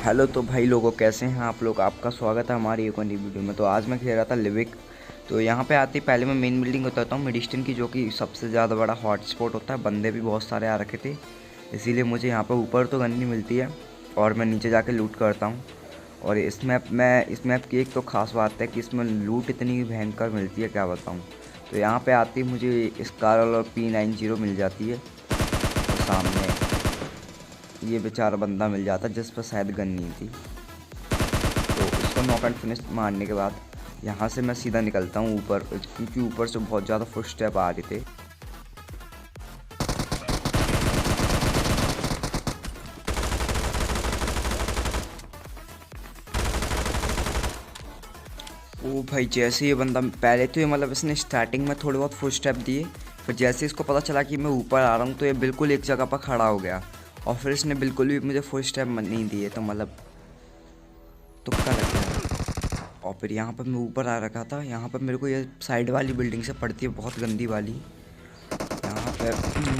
Hello तो भाई लोगों, कैसे हैं आप लोग। आपका स्वागत है हमारी एक और नई वीडियो में। तो आज मैं खेल रहा था लिविक। तो यहाँ पे आती पहले मैं मेन बिल्डिंग उतरता हूँ मिडिस्टन की, जो कि सबसे ज़्यादा बड़ा हॉटस्पॉट होता है। बंदे भी बहुत सारे आ रखे थे, इसीलिए मुझे यहाँ पर ऊपर तो गन नहीं मिलती है और मैं नीचे जाके लूट करता हूँ। और इस मैप की एक तो ख़ास बात है कि इसमें लूट इतनी भयंकर मिलती है, क्या बताऊँ। तो यहाँ पर आती मुझे स्कारल और P90 मिल जाती है। और सामने ये बेचारा बंदा मिल जाता जिस पर शायद गन नहीं थी। तो उसको नॉक एंड फिनिश मारने के बाद यहाँ से मैं सीधा निकलता हूँ ऊपर, क्योंकि ऊपर से बहुत ज़्यादा फुट स्टेप आ रहे थे। ओ भाई, जैसे ये बंदा पहले तो ये मतलब इसने स्टार्टिंग में थोड़े बहुत फुट स्टेप दिए, फिर जैसे इसको पता चला कि मैं ऊपर आ रहा हूँ तो ये बिल्कुल एक जगह पर खड़ा हो गया और फिर इसने बिल्कुल भी मुझे फुट स्टेप नहीं दिए। तो मतलब तुक्का लग गया। और फिर यहाँ पर मैं ऊपर आ रखा था। यहाँ पर मेरे को ये साइड वाली बिल्डिंग से पड़ती है, बहुत गंदी वाली। यहाँ पे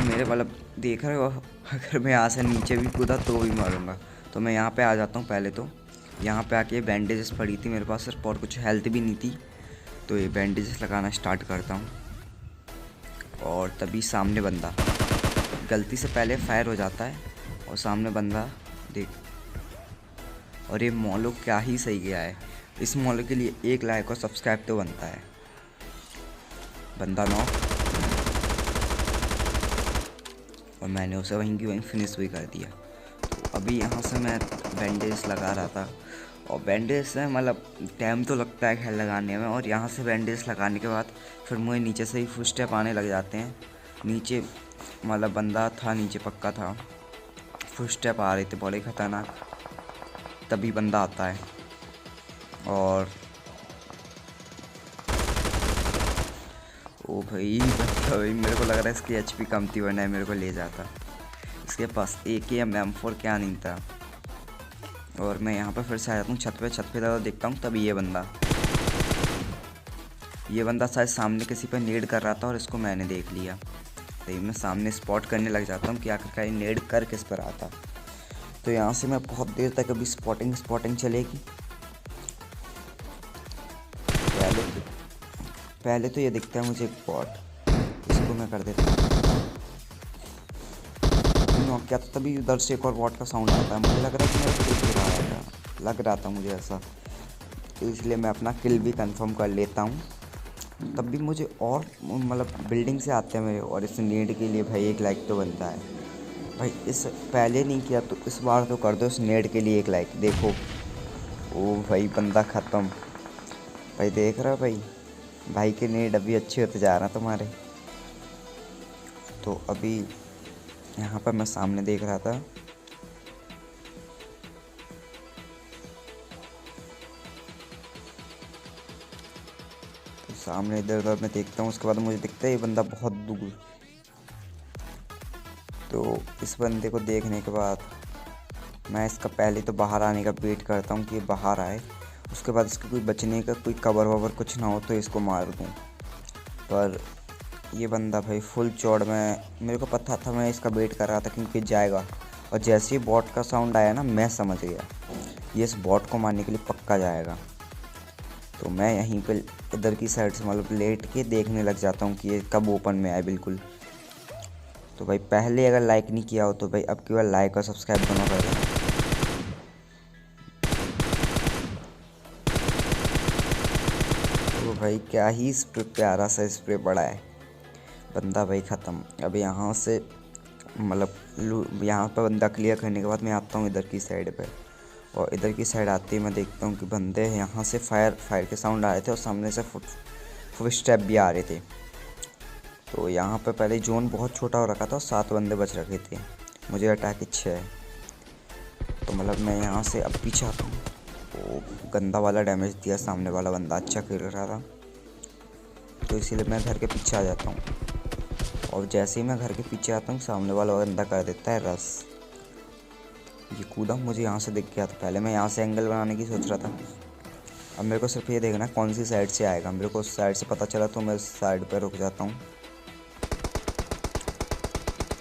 मेरे वाला देख रहे हो, अगर मैं यहाँ से नीचे भी कूदा तो भी मारूंगा। तो मैं यहाँ पे आ जाता हूँ। पहले तो यहाँ पे आके बैंडेजेस पड़ी थी मेरे पास सिर्फ, और कुछ हेल्थ भी नहीं थी। तो ये बैंडेजेस लगाना स्टार्ट करता हूँ और तभी सामने बंदा गलती से पहले फायर हो जाता है और सामने बंदा देख। और ये मॉलो क्या ही सही गया है। इस मॉलो के लिए 1 लाइक और सब्सक्राइब तो बनता है। बंदा नॉक, और मैंने उसे वहीं की वहीं फिनिश भी कर दिया। तो अभी यहाँ से मैं बैंडेज लगा रहा था, और बैंडेज से मतलब टाइम तो लगता है खैर लगाने में। और यहाँ से बैंडेज लगाने के बाद फिर मुझे नीचे से ही फुट स्टेप आने लग जाते हैं। नीचे मतलब बंदा था नीचे, पक्का था। फुट स्टेप आ रहे थे बड़े ख़तरनाक। तभी बंदा आता है और ओ भाई बंदा, भाई मेरे को लग रहा है इसकी HP कम थी, वरना मेरे को ले जाता। इसके पास AK या M4 क्या नहीं था। और मैं यहाँ पर फिर से आ जाता हूँ छत पे ज़्यादा देखता हूँ। तभी ये बंदा शायद सामने किसी पर नेड कर रहा था और इसको मैंने देख लिया। तो मैं सामने स्पॉट करने लग जाता हूँ कि आखिरकार नेड कर किस पर आता। तो यहाँ से मैं बहुत देर तक अभी स्पॉटिंग चलेगी। पहले तो ये दिखता है मुझे एक बॉट, इसको मैं कर देता हूँ नॉक किया। तो तभी उधर से एक और बॉट का साउंड आता है। मुझे लग रहा है कि मेरा किल लग रहा था मुझे ऐसा, तो इसलिए मैं अपना किल भी कंफर्म कर लेता हूँ। तब भी मुझे और मतलब बिल्डिंग से आते हैं मेरे, और इस नेड के लिए भाई 1 लाइक तो बनता है। भाई इस पहले नहीं किया तो इस बार तो कर दो इस नेड के लिए 1 लाइक। देखो ओ भाई बंदा ख़त्म। भाई देख रहा भाई, भाई के नेड अभी अच्छे होते जा रहे हैं तुम्हारे। तो अभी यहाँ पर मैं सामने देख रहा था, तो सामने इधर उधर मैं देखता हूँ। उसके बाद मुझे दिखता है ये बंदा बहुत दूर। तो इस बंदे को देखने के बाद मैं इसका पहले तो बाहर आने का वेट करता हूँ कि ये बाहर आए। उसके बाद इसके कोई बचने का कोई कवर ववर कुछ ना हो तो इसको मार दूँ। पर ये बंदा भाई फुल चौड़ में, मेरे को पता था, मैं इसका वेट कर रहा था क्योंकि जाएगा। और जैसे ही बॉट का साउंड आया ना, मैं समझ गया ये इस बॉट को मारने के लिए पक्का जाएगा। तो मैं यहीं पे इधर की साइड से मतलब लेट के देखने लग जाता हूँ कि ये कब ओपन में आए बिल्कुल। तो भाई पहले अगर लाइक नहीं किया हो तो भाई अब की बार लाइक और सब्सक्राइब दोनों कर देना। तो भाई क्या ही स्प्रे, प्यारा सा स्प्रे पड़ा है। बंदा भाई ख़त्म। अब यहाँ से मतलब यहाँ पर बंदा क्लियर करने के बाद मैं आता हूँ इधर की साइड पे। और इधर की साइड आते ही मैं देखता हूँ कि बंदे यहाँ से फायर के साउंड आ रहे थे और सामने से फुट स्टेप भी आ रहे थे। तो यहाँ पे पहले जोन बहुत छोटा हो रखा था और 7 बंदे बच रखे थे, मुझे अटैक 6। तो मतलब मैं यहाँ से अब पीछे आता हूँ। तो गंदा वाला डैमेज दिया सामने वाला बंदा, अच्छा खेल रहा था, तो इसीलिए मैं घर के पीछे आ जाता हूँ। और जैसे ही मैं घर के पीछे आता हूँ सामने वाला बंदा कर देता है रस। ये कूदा मुझे यहाँ से दिख गया था। पहले मैं यहाँ से एंगल बनाने की सोच रहा था। अब मेरे को सिर्फ ये देखना कौन सी साइड से आएगा। मेरे को उस साइड से पता चला तो मैं उस साइड पर रुक जाता हूँ।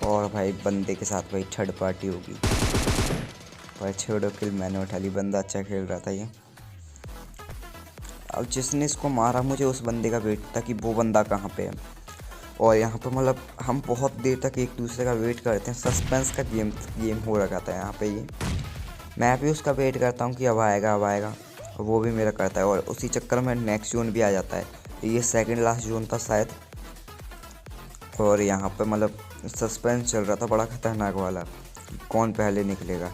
और भाई बंदे के साथ भाई थर्ड पार्टी होगी। भाई छोड़ो, किल मैंने उठा ली, बंदा अच्छा खेल रहा था ये। अब जिसने इसको मारा, मुझे उस बंदे का वेट था कि वो बंदा कहाँ पे है। और यहाँ पर मतलब हम बहुत देर तक एक दूसरे का वेट करते हैं, सस्पेंस का गेम हो रखा था यहाँ पे ये। मैं भी उसका वेट करता हूँ कि अब आएगा अब आएगा, और वो भी मेरा करता है, और उसी चक्कर में नेक्स्ट जोन भी आ जाता है। ये सेकंड लास्ट जोन था शायद, और यहाँ पे मतलब सस्पेंस चल रहा था बड़ा ख़तरनाक वाला कि कौन पहले निकलेगा।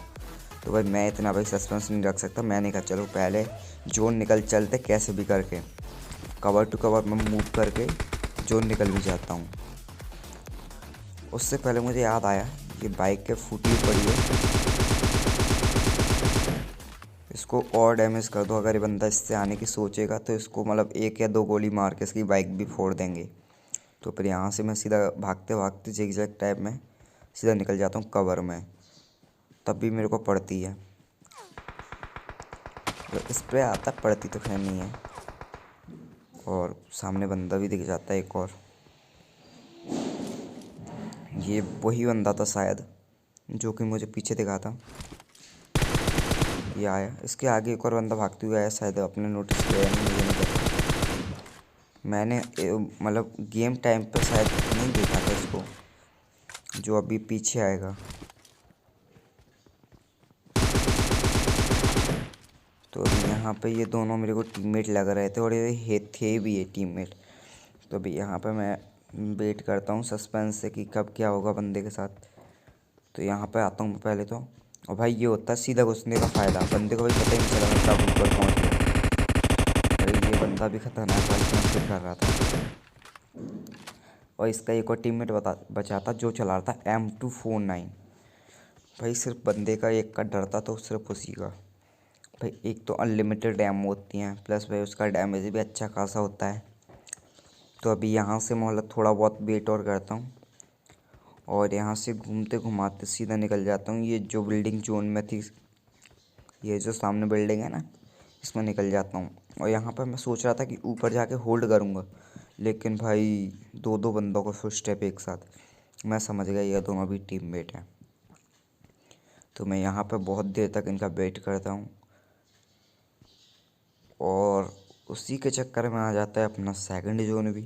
तो भाई मैं इतना भाई सस्पेंस नहीं रख सकता, मैंने कहा चलो पहले जोन निकल चलते कैसे भी करके, कवर टू कवर में मूव करके जोन निकल भी जाता हूँ। उससे पहले मुझे याद आया ये बाइक के फूटी पड़ी है, इसको और डैमेज कर दो। अगर ये बंदा इससे आने की सोचेगा तो इसको मतलब 1 या 2 गोली मार के इसकी बाइक भी फोड़ देंगे। तो फिर यहाँ से मैं सीधा भागते भागते जिगजैग टाइप में सीधा निकल जाता हूँ कवर में, तब भी मेरे को पड़ती है। तो स्प्रे आता पड़ती तो खैर नहीं है। और सामने बंदा भी दिख जाता है एक और, ये वही बंदा था शायद जो कि मुझे पीछे दिखा था। ये आया, इसके आगे एक और बंदा भागते हुए आया, शायद अपने नोटिस किया नहीं, मुझे नहीं पता। मैंने मतलब गेम टाइम पे शायद नहीं देखा था इसको, जो अभी पीछे आएगा। तो यहाँ पे ये दोनों मेरे को टीममेट लग रहे थे, और ये थे भी ये टीममेट। तो अभी यहाँ पे मैं वेट करता हूँ सस्पेंस से कि कब क्या होगा बंदे के साथ। तो यहाँ पे आता हूँ मैं पहले तो, और भाई ये होता है सीधा घुसने का फ़ायदा, बंदे को भाई पता ही नहीं चला मैं कब ऊपर पहुँच गया। अरे ये बंदा भी खतरनाक वाली कैंपिंग कर रहा था, और इसका एक और टीममेट बचा था जो चला रहा था M249। भाई सिर्फ बंदे का एक का डर था, तो सिर्फ उसी का। भाई एक तो अनलिमिटेड एमो होती हैं, प्लस भाई उसका डैमेज भी अच्छा खासा होता है। तो अभी यहाँ से मतलब थोड़ा बहुत वेट और करता हूँ, और यहाँ से घूमते घुमाते सीधा निकल जाता हूँ। ये जो बिल्डिंग जोन में थी, ये जो सामने बिल्डिंग है ना, इसमें निकल जाता हूँ। और यहाँ पर मैं सोच रहा था कि ऊपर जाके होल्ड करूँगा, लेकिन भाई 2-2 बंदों का फुल स्टेप एक साथ, मैं समझ गया ये दोनों भी टीममेट हैं। तो मैं यहाँ पर बहुत देर तक इनका वेट करता हूँ, और उसी के चक्कर में आ जाता है अपना सेकंड जोन भी।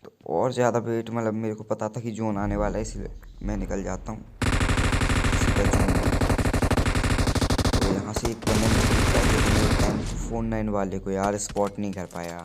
तो और ज़्यादा वेट मतलब मेरे को पता था कि जोन आने वाला है, इसलिए मैं निकल जाता हूँ सीधा जोन में। तो यहाँ से एक बंदा निकलता है, लेकिन M249 वाले को यार स्पॉट नहीं कर पाया।